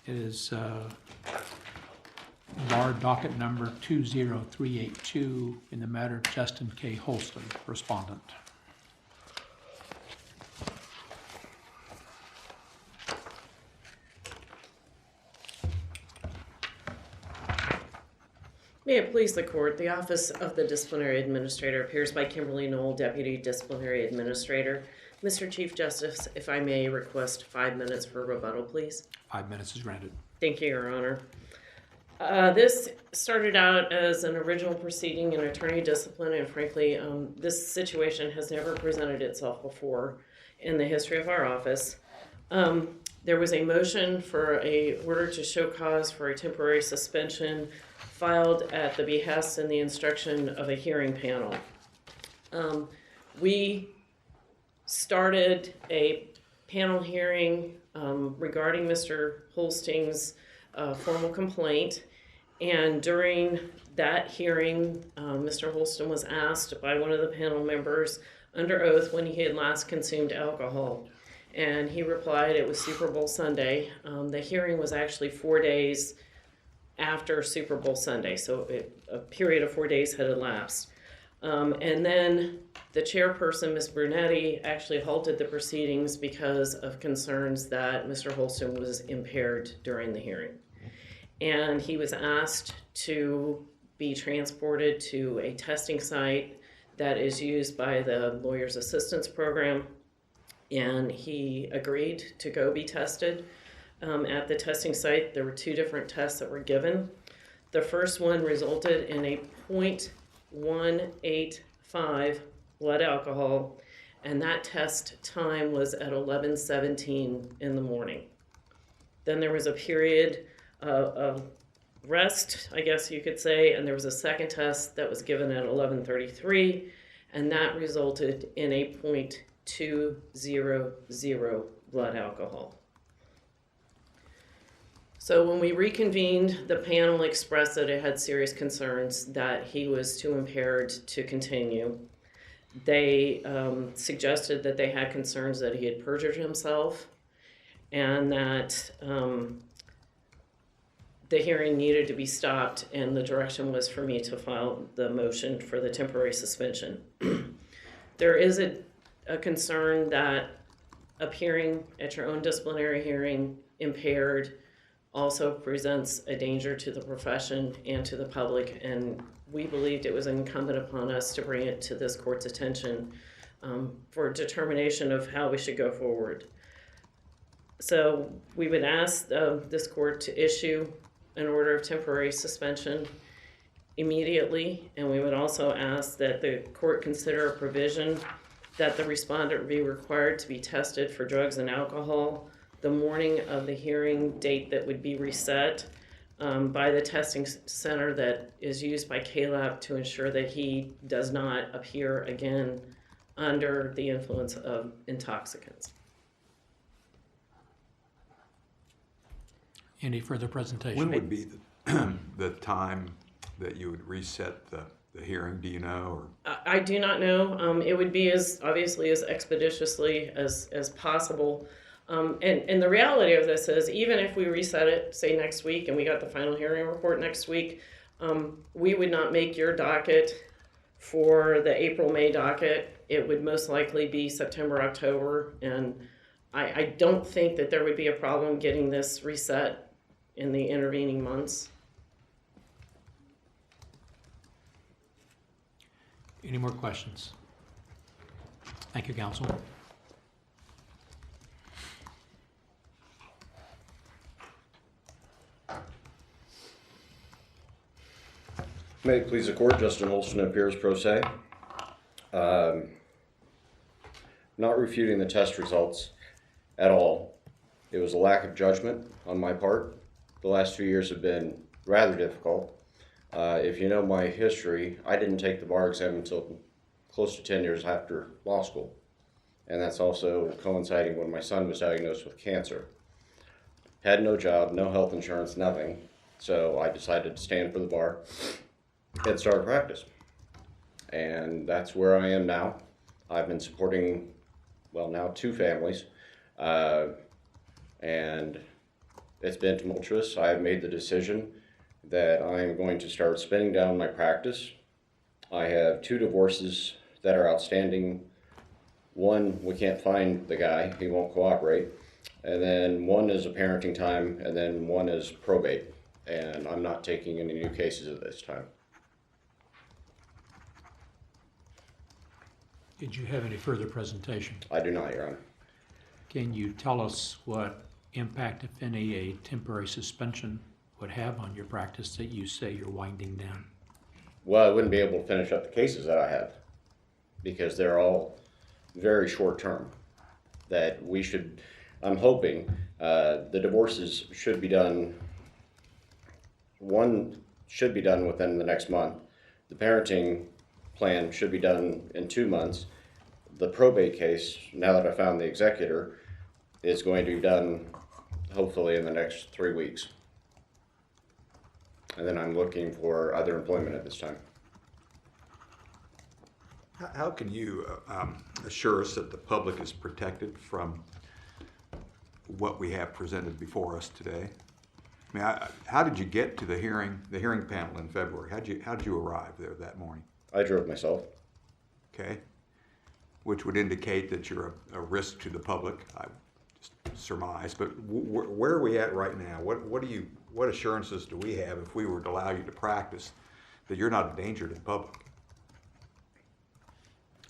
It is bar docket number 20382 in the matter of Justin K. Holston, respondent. May it please the court, the Office of the Disciplinary Administrator appears by Kimberly Knoll, Deputy Disciplinary Administrator. Mr. Chief Justice, if I may request 5 minutes for rebuttal, please. 5 minutes is granted. Thank you, Your Honor. This started out as an original proceeding in attorney discipline, and frankly, this situation has never presented itself before in the history of our office. There was a motion for an order to show cause for a temporary suspension filed at the behest and the instruction of a hearing panel. We started a panel hearing regarding Mr. Holsting's formal complaint, and during that hearing, Mr. Holston was asked by one of the panel members under oath when he had last consumed alcohol, and he replied it was Super Bowl Sunday. The hearing was actually 4 days after Super Bowl Sunday, so a period of 4 days had elapsed. And then the chairperson, Ms. Brunetti, actually halted the proceedings because of concerns that Mr. Holston was impaired during the hearing. And he was asked to be transported to a testing site that is used by the Lawyers Assistance Program, and he agreed to go be tested. At the testing site, there were 2 different tests that were given. The first one resulted in a 0.185 blood alcohol, and that test time was at 11:17 in the morning. Then there was a period of rest, I guess you could say, and there was a second test that was given at 11:33, and that resulted in a 0.200 blood alcohol. So when we reconvened, the panel expressed that it had serious concerns that he was too impaired to continue. They suggested that they had concerns that he had perjured himself, and that the hearing needed to be stopped, and the direction was for me to file the motion for the temporary suspension. There is a concern that appearing at your own disciplinary hearing impaired also presents a danger to the profession and to the public, and we believed it was incumbent upon us to bring it to this court's attention for determination of how we should go forward. So we would ask this court to issue an order of temporary suspension immediately, and we would also ask that the court consider a provision that the respondent be required to be tested for drugs and alcohol the morning of the hearing date that would be reset by the testing center that is used by KLAB to ensure that he does not appear again under the influence of intoxicants. Any further presentation? When would be the time that you would reset the hearing? Do you know? Or? I do not know. It would be obviously as expeditiously as possible. And the reality of this is, even if we reset it, say next week, and we got the final hearing report next week, we would not make your docket for the April-May docket. It would most likely be September-October, and I don't think that there would be a problem getting this reset in the intervening months. Any more questions? Thank you, counsel. May it please the court, Justin Holston appears pro se. Not refuting the test results at all. It was a lack of judgment on my part. The last 2 years have been rather difficult. If you know my history, I didn't take the bar exam until close to 10 years after law school. And that's also coinciding when my son was diagnosed with cancer. Had no job, no health insurance, nothing. So I decided to stand for the bar and start practice. And that's where I am now. I've been supporting, well, now 2 families. And It's been tumultuous. I have made the decision that I am going to start spinning down my practice. I have 2 divorces that are outstanding. One, we can't find the guy, he won't cooperate. And then one is a parenting time, and then one is probate. And I'm not taking any new cases at this time. Did you have any further presentation? I do not, Your Honor. Can you tell us what impact, if any, a temporary suspension would have on your practice that you say you're winding down? Well, I wouldn't be able to finish up the cases that I have because they're all very short term. That we should, I'm hoping, the divorces should be done, one should be done within the next month. The parenting plan should be done in 2 months. The probate case, now that I found the executor, is going to be done hopefully in the next 3 weeks. And then I'm looking for other employment at this time. How can you assure us that the public is protected from what we have presented before us today? I mean, how did you get to the hearing panel in February? How did you arrive there that morning? I drove myself. Okay, which would indicate that you're a risk to the public. I just surmise, but where are we at right now? What assurances do we have if we were to allow you to practice that you're not a danger to the public?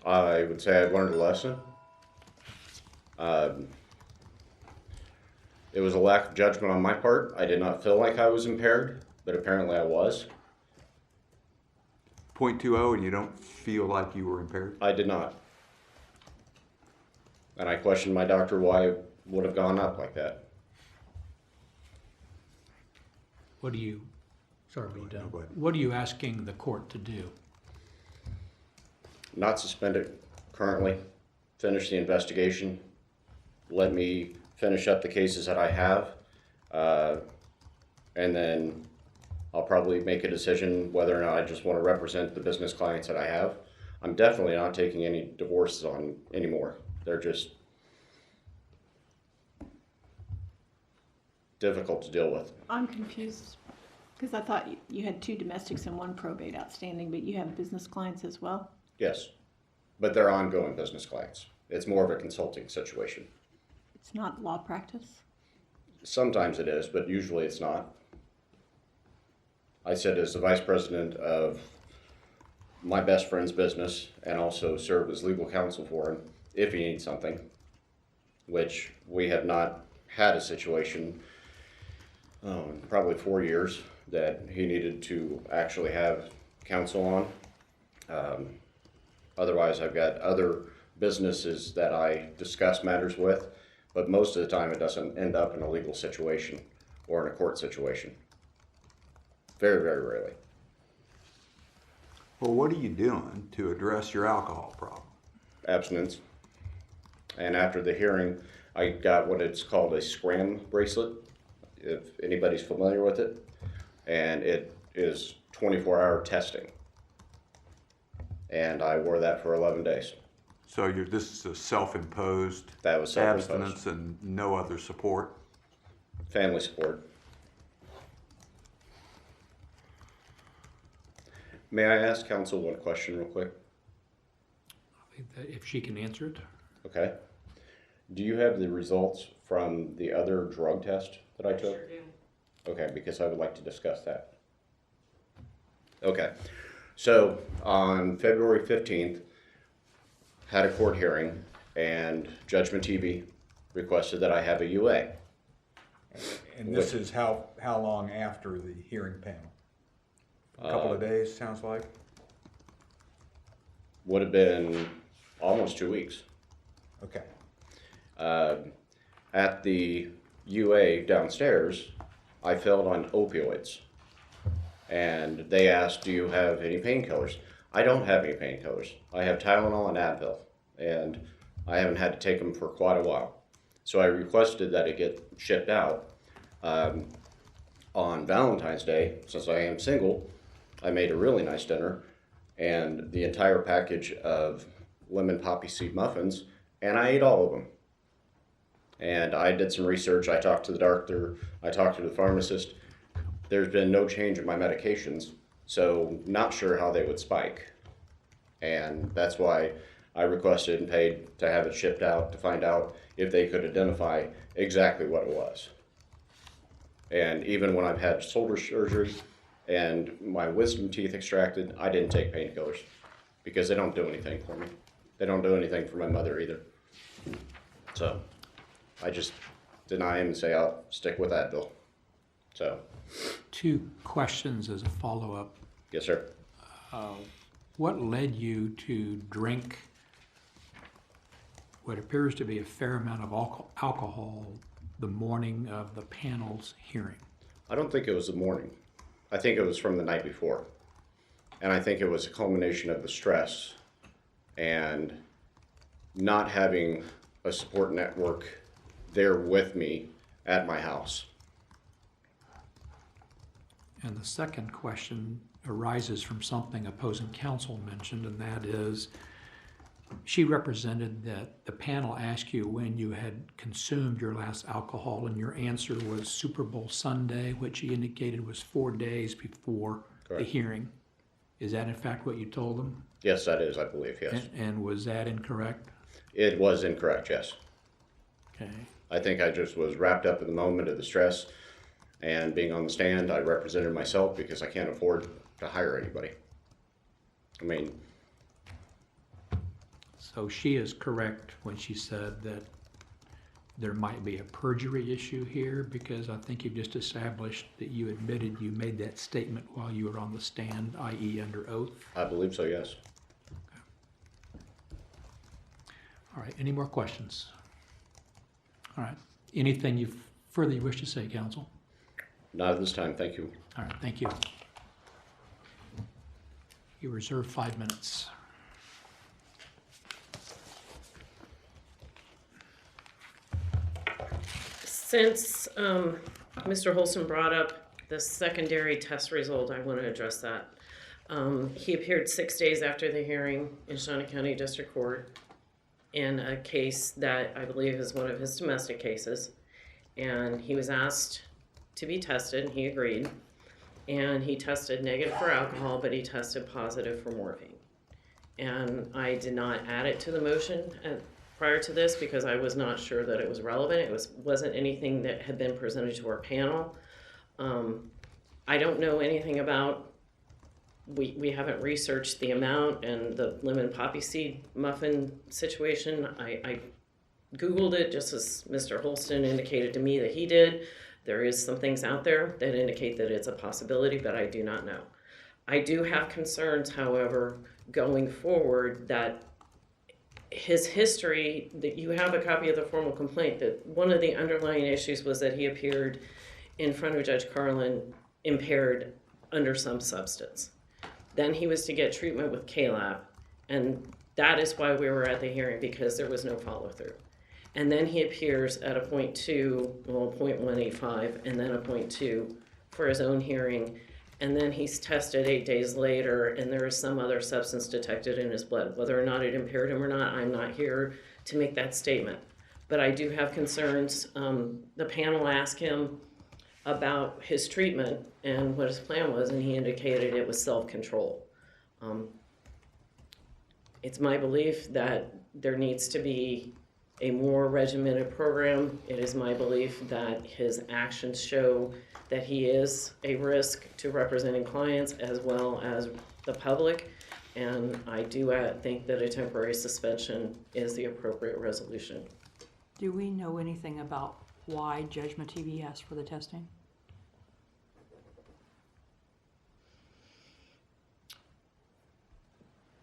I would say I've learned a lesson. It was a lack of judgment on my part. I did not feel like I was impaired, but apparently I was. 0.20 and you don't feel like you were impaired? I did not. And I questioned my doctor why it would have gone up like that. What are you, sorry to be done. Go ahead. What are you asking the court to do? Not suspend it currently, finish the investigation, let me finish up the cases that I have, and then I'll probably make a decision whether or not I just want to represent the business clients that I have. I'm definitely not taking any divorces on anymore. They're just difficult to deal with. I'm confused because I thought you had 2 domestics and 1 probate outstanding, but you have business clients as well? Yes, but they're ongoing business clients. It's more of a consulting situation. It's not law practice? Sometimes it is, but usually it's not. I sit as the vice president of my best friend's business and also serve as legal counsel for him if he needs something, which we have not had a situation in probably 4 years that he needed to actually have counsel on. Otherwise, I've got other businesses that I discuss matters with, but most of the time it doesn't end up in a legal situation or in a court situation. Very, very rarely. Well, what are you doing to address your alcohol problem? Abstinence. And after the hearing, I got what it's called a SCRAM bracelet, if anybody's familiar with it. And it is 24-hour testing. And I wore that for 11 days. So this is a self-imposed That was self-imposed. abstinence and no other support? Family support. May I ask counsel one question real quick? If she can answer it. Okay. Do you have the results from the other drug test that I took? Sure do. Okay, because I would like to discuss that. Okay. So on February 15th, had a court hearing and Judge Matibi requested that I have a UA. And this is how long after the hearing panel? A couple of days, sounds like? Would have been almost 2 weeks. Okay. At the UA downstairs, I failed on opioids. And they asked, do you have any painkillers? I don't have any painkillers. I have Tylenol and Advil, and I haven't had to take them for quite a while. So I requested that it get shipped out. On Valentine's Day, since I am single, I made a really nice dinner, and the entire package of lemon poppy seed muffins, and I ate all of them. And I did some research. I talked to the doctor. I talked to the pharmacist. There's been no change in my medications, so not sure how they would spike. And that's why I requested and paid to have it shipped out to find out if they could identify exactly what it was. And even when I've had shoulder surgery and my wisdom teeth extracted, I didn't take painkillers because they don't do anything for me. They don't do anything for my mother either. So I just deny him and say I'll stick with Advil. So. 2 questions as a follow-up. Yes, sir. What led you to drink what appears to be a fair amount of alcohol the morning of the panel's hearing? I don't think it was the morning. I think it was from the night before. And I think it was a culmination of the stress and not having a support network there with me at my house. And the second question arises from something opposing counsel mentioned, and that is, she represented that the panel asked you when you had consumed your last alcohol, and your answer was Super Bowl Sunday, which she indicated was 4 days before Correct. the hearing. Is that in fact what you told them? Yes, that is, I believe, yes. And was that incorrect? It was incorrect, yes. Okay. I think I just was wrapped up in the moment of the stress and being on the stand. I represented myself because I can't afford to hire anybody. I mean, So she is correct when she said that there might be a perjury issue here, because I think you just established that you admitted you made that statement while you were on the stand, i.e. under oath. I believe so, yes. All right, any more questions? All right, anything further you wish to say, counsel? Not at this time, thank you. All right, thank you. You reserve 5 minutes. Since Mr. Holston brought up the secondary test result, I want to address that. He appeared 6 days after the hearing in Shawnee County District Court in a case that I believe is one of his domestic cases. And he was asked to be tested, and he agreed. And he tested negative for alcohol, but he tested positive for morphine. And I did not add it to the motion prior to this because I was not sure that it was relevant. It wasn't anything that had been presented to our panel. I don't know anything about, we haven't researched the amount and the lemon poppy seed muffin situation. I Googled it just as Mr. Holston indicated to me that he did. There is some things out there that indicate that it's a possibility, but I do not know. I do have concerns, however, going forward that his history, that you have a copy of the formal complaint, that one of the underlying issues was that he appeared in front of Judge Carlin impaired under some substance. Then he was to get treatment with K-Lab, and that is why we were at the hearing, because there was no follow-through. And then he appears at a 0.185, and then a 0.2 for his own hearing. And then he's tested 8 days later, and there is some other substance detected in his blood. Whether or not it impaired him or not, I'm not here to make that statement. But I do have concerns. The panel asked him about his treatment and what his plan was, and he indicated it was self-control. It's my belief that there needs to be a more regimented program. It is my belief that his actions show that he is a risk to representing clients as well as the public. And I do think that a temporary suspension is the appropriate resolution. Do we know anything about why Judge Mativi asked for the testing?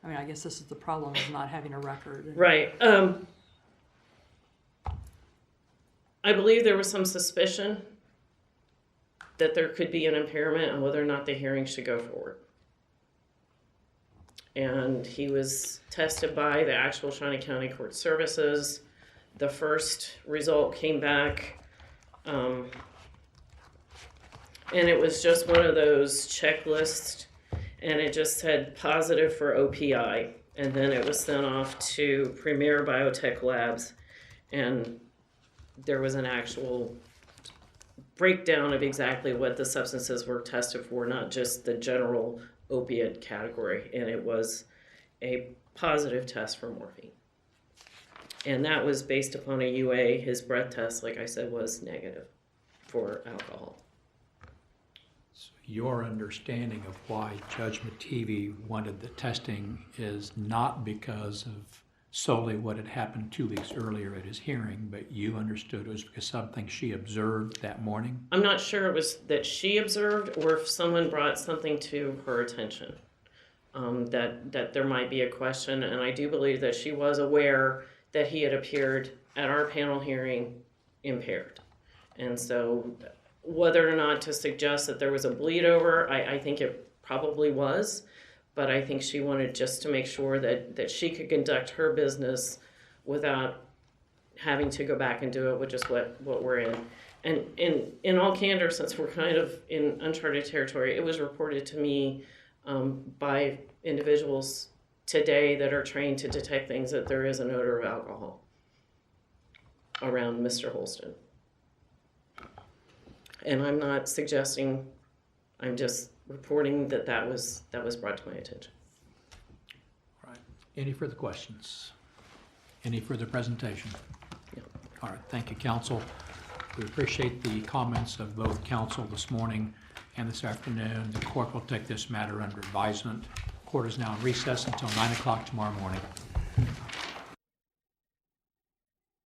I mean, I guess this is the problem, is not having a record. Right. I believe there was some suspicion that there could be an impairment on whether or not the hearing should go forward. And he was tested by the actual Shawnee County Court Services. The first result came back, and it was just one of those checklists, and it just said positive for OPI. And then it was sent off to Premier Biotech Labs, and there was an actual breakdown of exactly what the substances were tested for, not just the general opiate category, and it was a positive test for morphine. And that was based upon a UA. His breath test, like I said, was negative for alcohol. So your understanding of why Judge Mattivi wanted the testing is not because of solely what had happened 2 weeks earlier at his hearing, but you understood it was because something she observed that morning? I'm not sure it was that she observed or if someone brought something to her attention, that there might be a question. And I do believe that she was aware that he had appeared at our panel hearing impaired. And so whether or not to suggest that there was a bleed over, I think it probably was. But I think she wanted just to make sure that she could conduct her business without having to go back and do it, which is what we're in. And in all candor, since we're kind of in uncharted territory, it was reported to me by individuals today that are trained to detect things that there is an odor of alcohol around Mr. Holston. And I'm not suggesting, I'm just reporting that was brought to my attention. All right. Any further questions? Any further presentation? No. All right. Thank you, counsel. We appreciate the comments of both counsel this morning and this afternoon. The court will take this matter under advisement. Court is now in recess until 9 o'clock tomorrow morning.